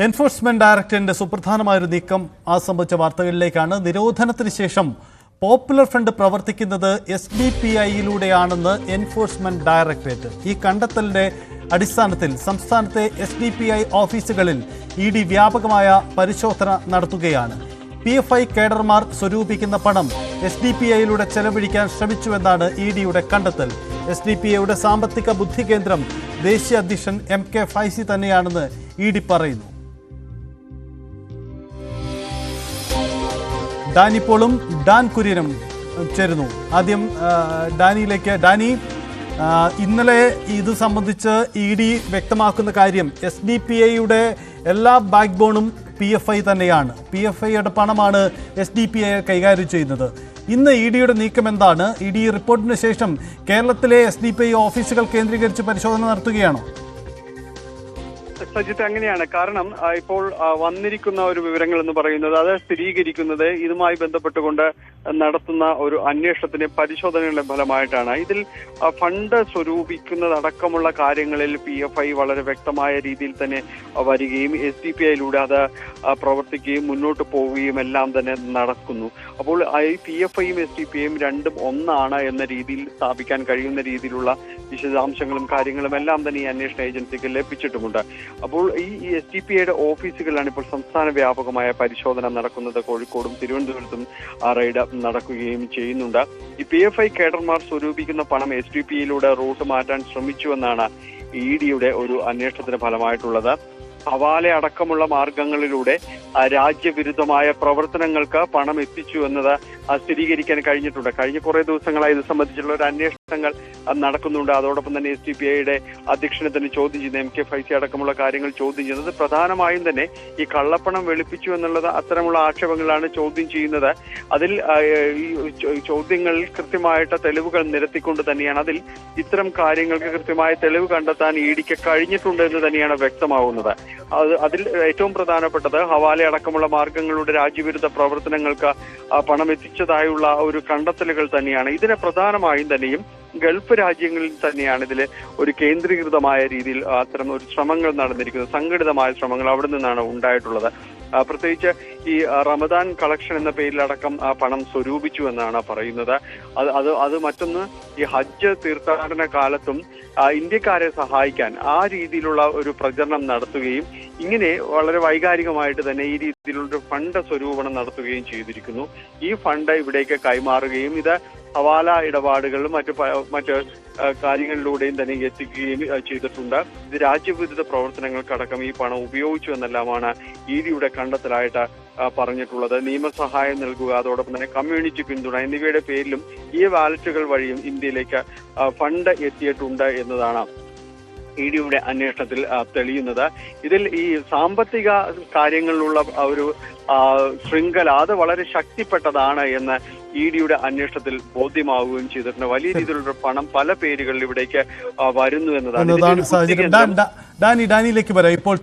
Enforcement ഡയറക്ടറേറ്റിന്റെ സുപ്രധാനമായൊരു നീക്കം സംബന്ധിച്ച വാർത്തകളിലേക്കാണ്. നിരോധനത്തിന് ശേഷം പോപ്പുലർ ഫ്രണ്ട് പ്രവർത്തിക്കുന്നത് SDPI-യിലൂടെയാണെന്ന് എൻഫോഴ്സ്മെന്റ് ഡയറക്ടറേറ്റ്. ഈ കണ്ടെത്തലിന്റെ അടിസ്ഥാനത്തിൽ സംസ്ഥാനത്തെ SDPI ഓഫീസുകളിൽ ED വ്യാപകമായ പരിശോധന നടത്തുകയാണ്. PFI കേഡർമാർ സ്വരൂപിക്കുന്ന പണം SDPI-യിലൂടെ ചെലവഴിക്കാൻ ശ്രമിച്ചുവെന്നാണ് ED-യുടെ കണ്ടെത്തൽ. SDPI-യുടെ സാമ്പത്തിക ബുദ്ധി കേന്ദ്രം ദേശീയ അധ്യക്ഷൻ MK ഫൈസി തന്നെയാണെന്ന് ED പറയുന്നു. ഡാനി പോളും ഡാൻ കുര്യനും ചേരുന്നു. ആദ്യം ഡാനിയിലേക്ക്. ഡാനി, ഇന്നലെ ഇത് സംബന്ധിച്ച് ED വ്യക്തമാക്കുന്ന കാര്യം SDPI-യുടെ എല്ലാ ബാക്ക് ബോണും PFI തന്നെയാണ്. PFI-യുടെ പണമാണ് SDPI കൈകാര്യം ചെയ്യുന്നത്. ഇന്ന് ED-യുടെ നീക്കം എന്താണ്? ED റിപ്പോർട്ടിന് ശേഷം കേരളത്തിലെ SDPI ഓഫീസുകൾ കേന്ദ്രീകരിച്ച് പരിശോധന നടത്തുകയാണോ? സജിത്ത്, അങ്ങനെയാണ്. കാരണം ഇപ്പോൾ വന്നിരിക്കുന്ന ഒരു വിവരങ്ങൾ എന്ന് പറയുന്നത് അത് സ്ഥിരീകരിക്കുന്നത് ഇതുമായി ബന്ധപ്പെട്ടുകൊണ്ട് നടത്തുന്ന ഒരു അന്വേഷണത്തിന് പരിശോധനകളുടെ ഫലമായിട്ടാണ്. ഇതിൽ ഫണ്ട് സ്വരൂപിക്കുന്നതടക്കമുള്ള കാര്യങ്ങളിൽ PFI വളരെ വ്യക്തമായ രീതിയിൽ തന്നെ വരികയും SDPI-യിലൂടെ അത് പ്രവർത്തിക്കുകയും മുന്നോട്ട് പോവുകയും എല്ലാം തന്നെ നടക്കുന്നു. അപ്പോൾ ഈ PFI-യും SDPI-യും രണ്ടും ഒന്നാണ് എന്ന രീതിയിൽ സ്ഥാപിക്കാൻ കഴിയുന്ന രീതിയിലുള്ള വിശദാംശങ്ങളും കാര്യങ്ങളും എല്ലാം തന്നെ ഈ അന്വേഷണ ഏജൻസിക്ക് ലഭിച്ചിട്ടുമുണ്ട്. അപ്പോൾ ഈ SDPI-യുടെ ഓഫീസുകളിലാണ് ഇപ്പോൾ സംസ്ഥാന വ്യാപകമായ പരിശോധന നടക്കുന്നത്. കോഴിക്കോടും തിരുവനന്തപുരത്തും റെയ്ഡ് നടക്കുകയും ചെയ്യുന്നുണ്ട്. ഈ PFI കേഡർമാർ സ്വരൂപിക്കുന്ന പണം SDPI-യിലൂടെ റൂട്ട് മാറ്റാൻ ശ്രമിച്ചുവെന്നാണ് ED-യുടെ ഒരു അന്വേഷണത്തിന്റെ ഫലമായിട്ടുള്ളത്. ഹവാല അടക്കമുള്ള മാർഗങ്ങളിലൂടെ രാജ്യവിരുദ്ധമായ പ്രവർത്തനങ്ങൾക്ക് പണം എത്തിച്ചു എന്നത് സ്ഥിരീകരിക്കാൻ കഴിഞ്ഞിട്ടുണ്ട്. കഴിഞ്ഞ കുറെ ദിവസങ്ങളായി ഇത് സംബന്ധിച്ചുള്ള ഒരു അന്വേഷണങ്ങൾ നടക്കുന്നുണ്ട്. അതോടൊപ്പം തന്നെ SDPI-യുടെ അധ്യക്ഷനെ തന്നെ ചോദ്യം ചെയ്യുന്ന MK ഫൈസി അടക്കമുള്ള കാര്യങ്ങൾ ചോദ്യം ചെയ്യുന്നത് പ്രധാനമായും തന്നെ ഈ കള്ളപ്പണം വെളുപ്പിച്ചു എന്നുള്ളത് അത്തരമുള്ള ആക്ഷേപങ്ങളാണ് ചോദ്യം ചെയ്യുന്നത്. അതിൽ ഈ ചോദ്യങ്ങളിൽ കൃത്യമായിട്ട് തെളിവുകൾ നിരത്തിക്കൊണ്ട് തന്നെയാണ് അതിൽ ഇത്തരം കാര്യങ്ങൾക്ക് കൃത്യമായ തെളിവ് കണ്ടെത്താൻ ED-ക്ക് കഴിഞ്ഞിട്ടുണ്ട് എന്ന് തന്നെയാണ് വ്യക്തമാവുന്നത്. അതിൽ ഏറ്റവും പ്രധാനപ്പെട്ടത് ഹവാല അടക്കമുള്ള മാർഗങ്ങളുടെ രാജ്യവിരുദ്ധ പ്രവർത്തനങ്ങൾക്ക് പണം എത്തിച്ചതായുള്ള ഒരു കണ്ടെത്തലുകൾ തന്നെയാണ്. ഇതിനെ പ്രധാനമായും തന്നെയും ഗൾഫ് രാജ്യങ്ങളിൽ തന്നെയാണ് ഇതിൽ ഒരു കേന്ദ്രീകൃതമായ രീതിയിൽ അത്തരം ഒരു ശ്രമങ്ങൾ നടന്നിരിക്കുന്നത്. സംഘടിതമായ ശ്രമങ്ങൾ അവിടെ നിന്നാണ് ഉണ്ടായിട്ടുള്ളത്. പ്രത്യേകിച്ച് ഈ റമദാൻ കളക്ഷൻ എന്ന പേരിലടക്കം പണം സ്വരൂപിച്ചു എന്നാണ് പറയുന്നത്. അത് മറ്റൊന്ന് ഈ ഹജ്ജ് തീർത്ഥാടന കാലത്തും ഇന്ത്യക്കാരെ സഹായിക്കാൻ ആ രീതിയിലുള്ള ഒരു പ്രചരണം നടത്തുകയും ഇങ്ങനെ വളരെ വൈകാരികമായിട്ട് തന്നെ ഈ രീതിയിലുള്ള ഫണ്ട് സ്വരൂപണം നടത്തുകയും ചെയ്തിരിക്കുന്നു. ഈ ഫണ്ട് ഇവിടേക്ക് കൈമാറുകയും ഇത് ഹവാല ഇടപാടുകളിലും മറ്റ് കാര്യങ്ങളിലൂടെയും തന്നെ എത്തിക്കുകയും ചെയ്തിട്ടുണ്ട്. ഇത് രാജ്യവിരുദ്ധ പ്രവർത്തനങ്ങൾക്കടക്കം ഈ പണം ഉപയോഗിച്ചു എന്നെല്ലാമാണ് ED-യുടെ കണ്ടെത്തലായിട്ട് പറഞ്ഞിട്ടുള്ളത്. നിയമസഹായം നൽകുക, അതോടൊപ്പം തന്നെ കമ്മ്യൂണിറ്റി പിന്തുണ എന്നിവയുടെ പേരിലും ഈ വാലറ്റുകൾ വഴിയും ഇന്ത്യയിലേക്ക് ഫണ്ട് എത്തിയിട്ടുണ്ട് എന്നതാണ് ED-യുടെ അന്വേഷണത്തിൽ തെളിയുന്നത്. ഇതിൽ ഈ സാമ്പത്തിക കാര്യങ്ങളിലുള്ള ഒരു ശൃംഖല അത് വളരെ ശക്തിപ്പെട്ടതാണ് എന്ന് ED-യുടെ അന്വേഷണത്തിൽ ബോധ്യമാവുകയും ചെയ്തിട്ടുണ്ട്. വലിയ രീതിയിലുള്ള പണം പല പേരുകളിൽ ഇവിടേക്ക് വരുന്നു എന്നതാണ്. ഡാനിയിലേക്ക് വരാം. ഇപ്പോൾ